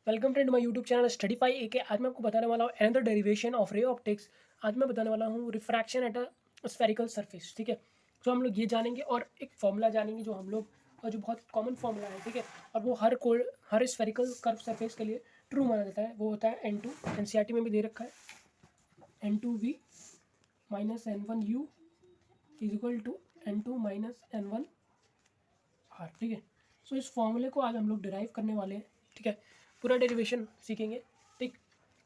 Welcome to my YouTube channel Studify A K. आज मैं आपको बताने वाला हूँ another derivation of ray optics. आज मैं बताने वाला हूँ refraction at a spherical surface. ठीक है, तो हम लोग ये जानेंगे और एक फॉर्मूला जानेंगे जो हम लोग जो बहुत कॉमन फॉर्मूला है। ठीक है, और वो हर स्फेरिकल कर्व सरफेस के लिए ट्रू माना जाता है। वो होता है N2, NCERT में भी दे रखा है। N2V minus N1U is equal to N2 minus N1R। ठीक है, सो इस फॉर्मूले को आज हम लोग डिराइव करने वाले हैं। ठीक है, पूरा डेरिवेशन सीखेंगे। ठीक,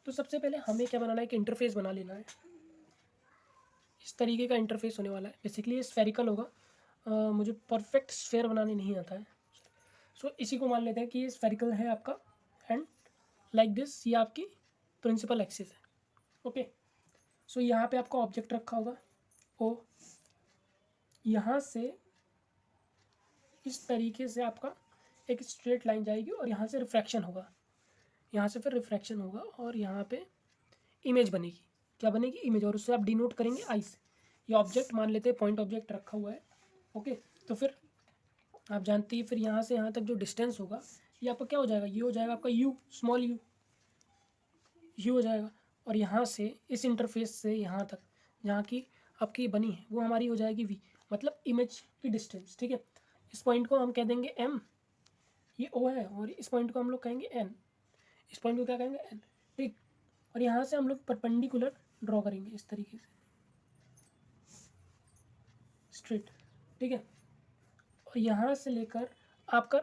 तो सबसे पहले हमें क्या बनाना है कि इंटरफेस बना लेना है। इस तरीके का इंटरफेस होने वाला है। बेसिकली ये स्फेरिकल होगा। मुझे परफेक्ट स्फेयर बनाने नहीं आता है। सो इसी को मान लेते हैं कि ये स्फेरिकल है आपका, एंड लाइक दिस ये आपकी प्रिंसिपल एक्सिस है। ओके, सो यहाँ पे आपका ऑब्जेक्ट रखा होगा ओ, यहाँ से इस तरीके से आपका एक स्ट्रेट लाइन जाएगी और यहाँ से रिफ्रैक्शन होगा, यहाँ से फिर रिफ्रैक्शन होगा और यहाँ पे इमेज बनेगी। क्या बनेगी? इमेज। और उससे आप डिनोट करेंगे आई से। ये ऑब्जेक्ट मान लेते हैं, पॉइंट ऑब्जेक्ट रखा हुआ है। ओके, तो फिर आप जानते हैं फिर यहाँ से यहाँ तक जो डिस्टेंस होगा ये आपका क्या हो जाएगा? ये हो जाएगा आपका यू, स्मॉल यू, यू हो जाएगा। और यहाँ से इस इंटरफेस से यहाँ तक जहाँ की आपकी बनी है वो हमारी हो जाएगी वी, मतलब इमेज की डिस्टेंस। ठीक है, इस पॉइंट को हम कह देंगे एम, ये ओ है, और इस पॉइंट को हम लोग कहेंगे एन, इस पॉइंट को क्या कहेंगे एन। ठीक, और यहाँ से हम लोग परपेंडिकुलर ड्रॉ करेंगे इस तरीके से स्ट्रेट। ठीक है, और यहाँ से लेकर आपका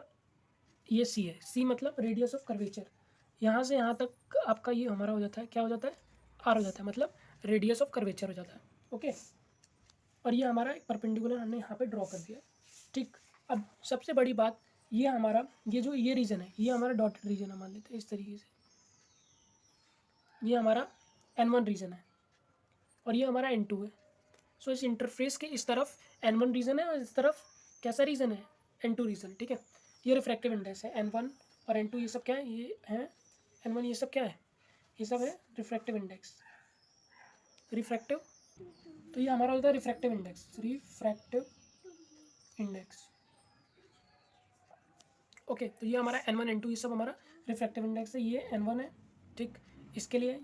ये सी है, सी मतलब रेडियस ऑफ कर्वेचर। यहाँ से यहाँ तक आपका ये हमारा हो जाता है, क्या हो जाता है? आर हो जाता है, मतलब रेडियस ऑफ कर्वेचर हो जाता है। ओके, और ये हमारा एक परपेंडिकुलर हमने यहाँ पे ड्रॉ कर दिया। ठीक, अब सबसे बड़ी बात, ये हमारा ये जो ये रीजन है ये हमारा डॉटेड रीजन है, मान लेते हैं इस तरीके से। ये हमारा N1 रीजन है और ये हमारा N2 है। सो इस इंटरफेस के इस तरफ N1 रीजन है और इस तरफ कैसा रीजन है? N2 reason. ठीक है, ये रिफ्रैक्टिव इंडेक्स है N1 और N2, ये सब क्या है? ये है N1, ये सब क्या है? ये सब है रिफ्रैक्टिव इंडेक्स, रिफ्रैक्टिव। तो ये हमारा होता है refractive index, refractive index. Okay, तो ये हमारा N1 N2 ये सब हमारा रिफ्रैक्टिव इंडेक्स है। ये N1 है। ठीक, इसके लिए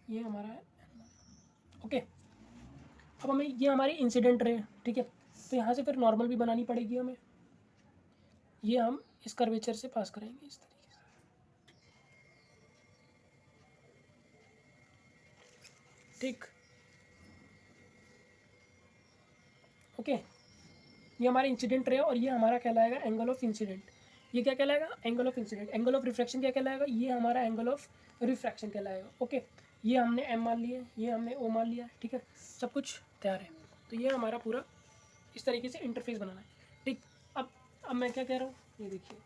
ये हमारा है N1। ओके, अब हमें ये हमारी इंसिडेंट रे। ठीक है, तो यहाँ से फिर नॉर्मल भी बनानी पड़ेगी हमें। ये हम इस कर्वेचर से पास करेंगे इस तरीके से। ठीक, ओके, ये हमारा इंसिडेंट रे और ये हमारा कहलाएगा एंगल ऑफ इंसिडेंट। ये क्या कहलाएगा? Angle of incident. Angle of refraction क्या कहलाएगा? ये हमारा एंगल ऑफ रिफ्रैक्शन कहलाएगा। ओके, ये हमने एम मान लिया, ये हमने ओ मान लिया। ठीक है, सब कुछ तैयार है। तो ये हमारा पूरा इस तरीके से इंटरफेस बनाना है। ठीक, अब मैं क्या कह रहा हूँ, ये देखिए।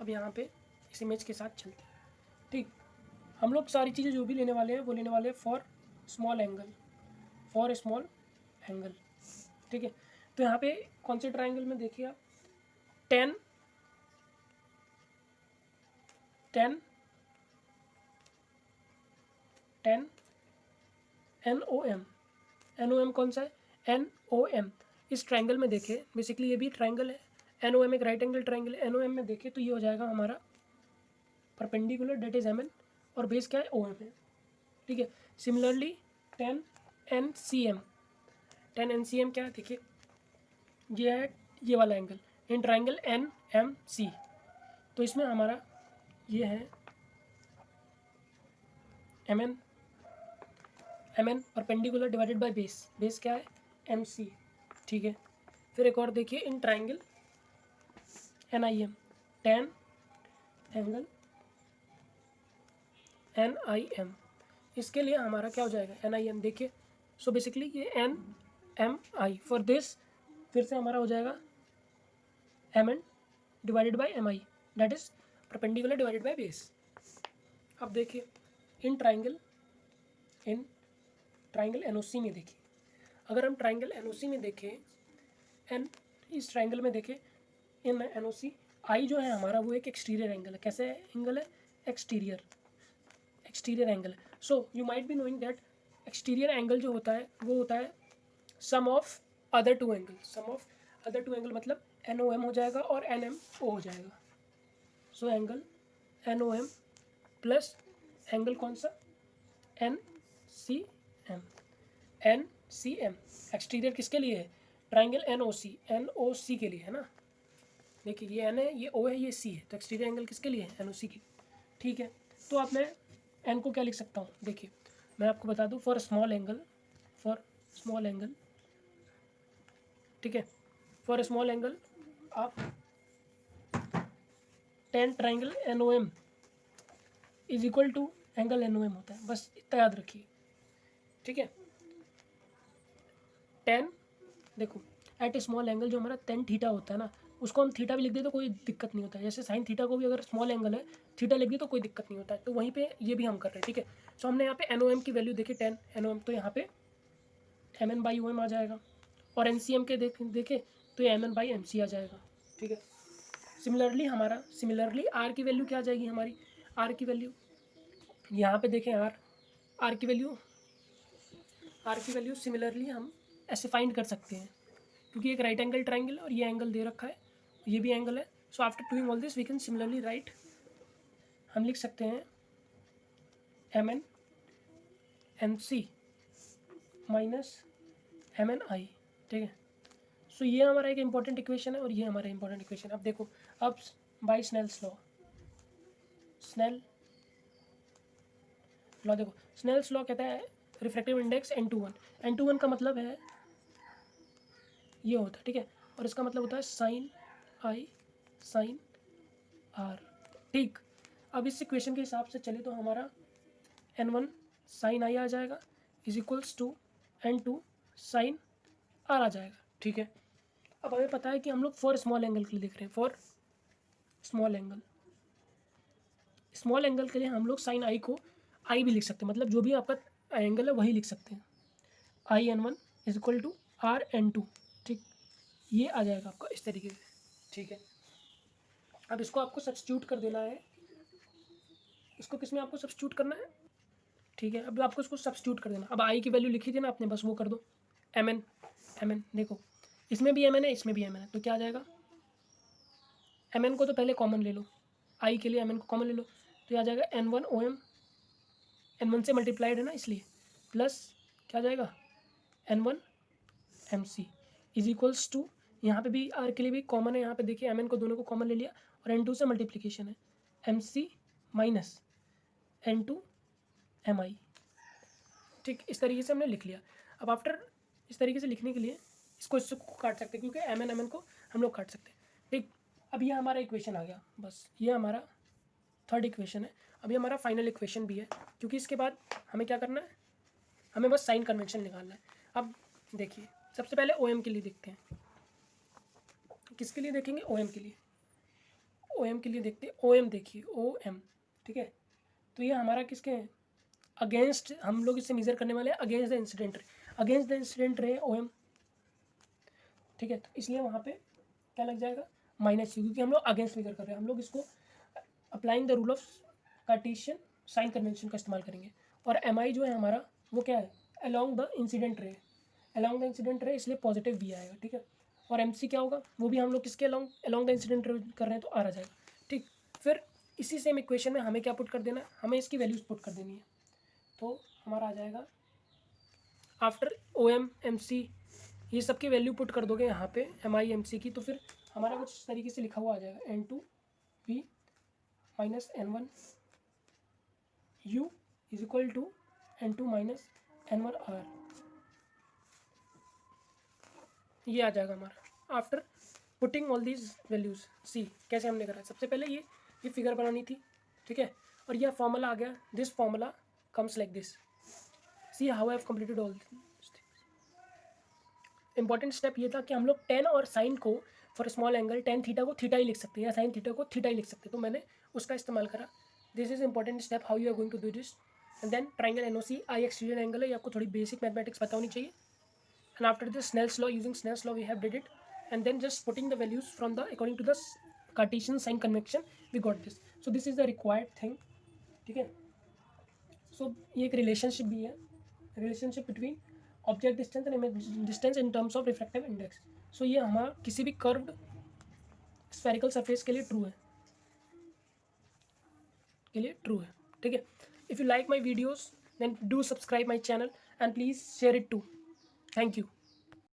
अब यहाँ पे इस इमेज के साथ चलते हैं। ठीक, हम लोग सारी चीज़ें जो भी लेने वाले हैं वो लेने वाले हैं for small angle, for small angle. ठीक है, तो यहाँ पे कौन से ट्राइंगल में देखिए आप, 10 10 10 NOM, NOM कौन सा है? NOM। इस ट्राइंगल में देखें, बेसिकली ये भी ट्राइंगल है। NOM एक राइट एंगल ट्राइंगल है। NOM में देखें तो ये हो जाएगा हमारा परपेंडिकुलर, डेट इज MN, और बेस क्या है? OM है। ठीक है, सिमिलरली 10 NCM, 10 NCM क्या है? देखिए ये है ये वाला एंगल इन ट्राइंगल NMC। तो इसमें हमारा ये है MN, MN perpendicular divided by base, base क्या है? MC। ठीक है, फिर एक और देखिए in triangle NIM, 10 angle NIM। इसके लिए हमारा क्या हो जाएगा? NIM। देखिए, सो बेसिकली ये NMI फॉर दिस, फिर से हमारा हो जाएगा MN divided by MI, that is perpendicular divided by base. अब देखिए इन ट्राइंगल NOC में देखिए, अगर हम ट्राइंगल NOC में देखें, एन इस ट्राइंगल में देखें इन NOC, आई जो है हमारा वो एक एक्सटीरियर एंगल है। कैसे एंगल है? Exterior, exterior angle. So you might be knowing that exterior angle जो होता है वो होता है sum of other two angle, sum of other two angle मतलब NOM हो जाएगा और NMO हो जाएगा। So angle NOM plus angle कौन सा, NCM। NCM एक्सटीरियर किसके लिए है, ट्राइंगल NOC के लिए है ना। देखिए ये N है, ये O है, ये C है, तो एक्सटीरियर एंगल किसके लिए है, NOC के लिए। ठीक है, तो अब मैं N को क्या लिख सकता हूँ, देखिए मैं आपको बता दूँ, फॉर स्मॉल एंगल, ठीक है, फॉर स्मॉल एंगल आप tan triangle NOM is equal to angle NOM होता है, बस इतना याद रखिए। ठीक है, टेन, देखो एट ए स्मॉल एंगल जो हमारा टेन थीटा होता है ना, उसको हम थीटा भी लिख दे तो कोई दिक्कत नहीं होता है। जैसे साइन थीटा को भी अगर स्मॉल एंगल है थीटा लिख दे तो कोई दिक्कत नहीं होता है। तो वहीं पे ये भी हम कर रहे हैं। ठीक है, सो हमने यहाँ पे NOM की वैल्यू देखी 10 NOM, तो यहाँ पे MN/OM आ जाएगा। और NCM के देखे तो ये MN/MC आ जाएगा। ठीक है, सिमिलरली R की वैल्यू क्या आ जाएगी हमारी, R की वैल्यू यहाँ पे देखें, R की वैल्यू सिमिलरली हम ऐसे फाइंड कर सकते हैं, क्योंकि एक राइट एंगल ट्राइंगल और ये एंगल दे रखा है, ये भी एंगल है। So after doing all this we can similarly write, हम लिख सकते हैं MN/MC माइनस MN/I। ठीक है, सो ये हमारा एक इंपॉर्टेंट इक्वेशन है और ये हमारा इंपॉर्टेंट इक्वेशन। अब देखो, अब बाय स्नेल्स लॉ देखो, स्नेल्स लॉ कहता है रिफ्रैक्टिव इंडेक्स N21 का मतलब है ये होता है। ठीक है, और इसका मतलब होता है साइन I साइन R। ठीक, अब इस इक्वेशन के हिसाब से चले तो हमारा N1 साइन I आ जाएगा is equals to N2 sine R आ जाएगा। ठीक है, अब हमें पता है कि हम लोग फॉर स्मॉल एंगल के लिए देख रहे हैं, फॉर स्मॉल एंगल के लिए हम लोग साइन I को I भी लिख सकते हैं, मतलब जो भी आपका एंगल है वही लिख सकते हैं, IN1 is equal to RN2। ठीक, ये आ जाएगा आपका इस तरीके से। ठीक है, अब इसको आपको सब्स्टिट्यूट कर देना है, इसको किस में आपको सब्स्टिट्यूट करना है। ठीक है, अब आपको इसको सब्स्टिट्यूट कर देना। अब I की वैल्यू लिखी थी ना आपने, बस वो कर दो, MN देखो इसमें भी MN है, इसमें भी MN है, तो क्या आ जाएगा, MN को तो पहले कॉमन ले लो, I के लिए MN को कॉमन ले लो, तो आ जाएगा N1 OM, N1 से मल्टीप्लाइड है ना इसलिए, प्लस क्या आ जाएगा N1 MC is equals to, यहाँ पे भी R के लिए भी कॉमन है, यहाँ पे देखिए MN को दोनों को कॉमन ले लिया और N2 से मल्टीप्लिकेशन है, MC माइनस N2 MI। ठीक, इस तरीके से हमने लिख लिया। अब आफ्टर इस तरीके से लिखने के लिए इसको इससे काट सकते हैं, क्योंकि MN को हम लोग काट सकते हैं। ठीक, अब ये हमारा इक्वेशन आ गया, बस ये हमारा थर्ड इक्वेशन है। अभी हमारा फाइनल इक्वेशन भी है, क्योंकि इसके बाद हमें क्या करना है, हमें बस साइन कन्वेंशन निकालना है। अब देखिए, सबसे पहले OM के लिए देखते हैं, किसके लिए देखेंगे, OM के लिए देखते हैं। OM देखिए, OM, ठीक है, तो ये हमारा किसके हैं, अगेंस्ट, हम लोग इससे मेजर करने वाले हैं against the incident ray OM। ठीक है, तो इसलिए वहाँ पे क्या लग जाएगा, -U, क्योंकि हम लोग अगेंस्ट मेजर कर रहे हैं। हम लोग इसको applying the rule of Cartesian sign convention का इस्तेमाल करेंगे। और MI जो है हमारा वो क्या है, अलोंग द इंसिडेंट रे, इसलिए पॉजिटिव भी आएगा। ठीक है, और MC क्या होगा, वो भी हम लोग किसके अलोंग द इंसिडेंट रे कर रहे हैं, तो R आ जाएगा। ठीक, फिर इसी सेम इक्वेशन में हमें क्या पुट कर देना है, हमें इसकी वैल्यूज पुट कर देनी है। तो हमारा आ जाएगा आफ्टर OM MC ये सब की वैल्यू पुट कर दोगे यहाँ पे MI MC की, तो फिर हमारा कुछ इस तरीके से लिखा हुआ आ जाएगा N2V minus N1 U is equal to N2 minus N1 R। ये आ जाएगा हमारा after putting all these values. See कैसे हमने करा, सबसे पहले ये फिगर बनानी थी। ठीक है, और यह फॉर्मूला आ गया, this formula comes like this. See how I have completed all. Important step ये था कि हम लोग टेन और साइन को for small angle tan theta को थीटा ही लिख सकते हैं, या साइन थीटा को थीटा ही लिख सकते हैं, तो मैंने उसका इस्तेमाल करा। This is important step, how you are going to do this. And then triangle NOC I exterior angle है, ये आपको थोड़ी बेसिक मैथमेटिक्स पता होनी चाहिए। And after this Snell's law, using Snell's law we have did it, and then just putting the values from the according to the Cartesian sign convection we got this. So this is the required thing. ठीक है, सो ये एक relationship भी है, relationship between object distance and image distance in terms of refractive index. So ये हमारा किसी भी कर्व्ड स्फेरिकल सरफेस के लिए ट्रू है, ठीक है। If you like my videos then do subscribe my channel and please share it too. Thank you.